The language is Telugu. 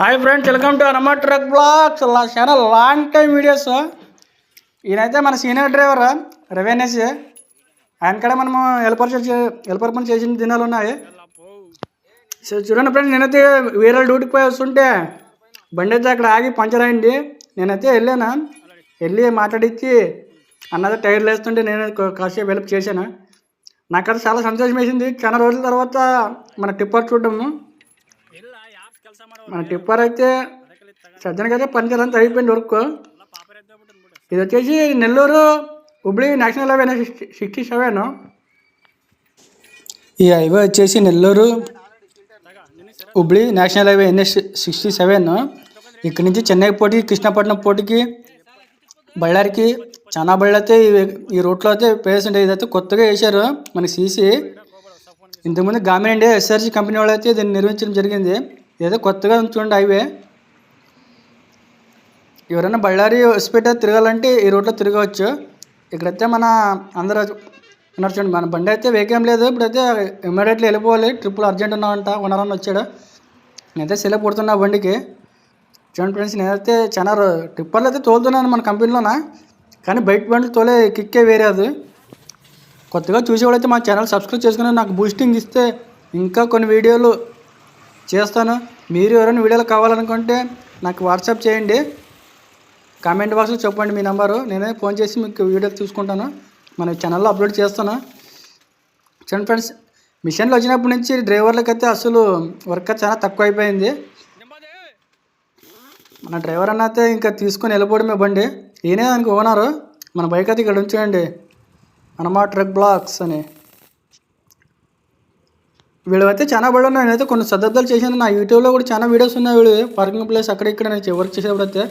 Hi friends, welcome to Hanuma truck blogs. చాలా లాంగ్ టైం వీడియోస్. ఈయనైతే మన సీనియర్ డ్రైవర్ రవి అనేసి. ఆయన కూడా మనము హెల్పర్ పని చేసిన దినాలు ఉన్నాయి. సో చూడండి ఫ్రెండ్స్, నేనైతే వేరే డ్యూటీకి పోయి వస్తుంటే బండి అయితే అక్కడ ఆగి పంచర్ అయింది. నేనైతే వెళ్ళి మాట్లాడించి అన్నది టైర్లు వేస్తుంటే నేను కాసేపు హెల్ప్ చేశాను. నాకైతే చాలా సంతోషం వేసింది. చాలా రోజుల తర్వాత మన టిప్పర్ చూడడము. మన టిప్పర్ అయితే సజ్జనకైతే పంచర్ అంతా అయిపోయింది వర్క్. ఇది వచ్చేసి నెల్లూరు హుబ్లీ నేషనల్ హైవే 67. ఈ హైవే వచ్చేసి Nellore Hubli national highway NH67. ఇక్కడి నుంచి చెన్నై పోటీకి, కృష్ణపట్నం పోటీకి, బళ్ళారికి చాలా బళ్ళు అయితే ఈ రూట్లో అయితే పేరుండే. ఇదైతే కొత్తగా వేశారు మన సీసీ. ఇంతకుముందు గామిన్ ఇండియా SRC కంపెనీ వాళ్ళు అయితే దీన్ని నిర్మించడం జరిగింది. ఏదో కొత్తగా చూడండి హైవే. ఎవరైనా బళ్ళారి హోస్పేట తిరగాలంటే ఈ రోడ్లో తిరగవచ్చు. ఇక్కడైతే మన అందరూ ఉన్నారు చూడండి. మన బండి అయితే వేకేం లేదు. ఇప్పుడైతే ఇమ్మీడియట్లీ వెళ్ళిపోవాలి. ట్రిప్పులు అర్జెంట్ ఉన్నామంట. ఓనరన్న వచ్చాడు. నేనైతే సెలవు పుడుతున్నా బండికి. చూడండి ఫ్రెండ్స్, నేనైతే చాలా ట్రిప్పర్లు అయితే తోలుతున్నాను మన కంపెనీలోన. కానీ బయట బండ్లు తోలే కిక్కే వేరే. అది కొత్తగా చూసేవాళ్ళైతే మా ఛానల్ సబ్స్క్రైబ్ చేసుకుని నాకు బూస్టింగ్ ఇస్తే ఇంకా కొన్ని వీడియోలు చేస్తాను. మీరు ఎవరైనా వీడియోలు కావాలనుకుంటే నాకు వాట్సాప్ చేయండి. కామెంట్ బాక్స్లో చెప్పండి మీ నెంబరు. నేనే ఫోన్ చేసి మీకు వీడియో చూసుకుంటాను. మన ఛానల్లో అప్లోడ్ చేస్తాను. చూడండి ఫ్రెండ్స్, మిషన్లు వచ్చినప్పటి నుంచి డ్రైవర్లకైతే అసలు వర్క్ చాలా తక్కువ అయిపోయింది. మన డ్రైవర్ అన్న అయితే ఇంకా తీసుకొని వెళ్ళిపోవడమే బండి. ఈయనే దానికి ఓనరు. మన బైక్ అయితే ఇక్కడ ఉంచండి, హనుమ ట్రక్ బ్లాగ్స్ అని. వీళ్ళు అయితే చాలా బళ్ళు ఉన్నాయి. నేనైతే కొన్ని సదర్థాలు చేశాను. నా యూట్యూబ్లో కూడా చాలా వీడియోస్ ఉన్నాయి. వీళ్ళు పార్కింగ్ ప్లేస్ అక్కడ ఇక్కడ నేను వర్క్ చేసేటప్పుడు అయితే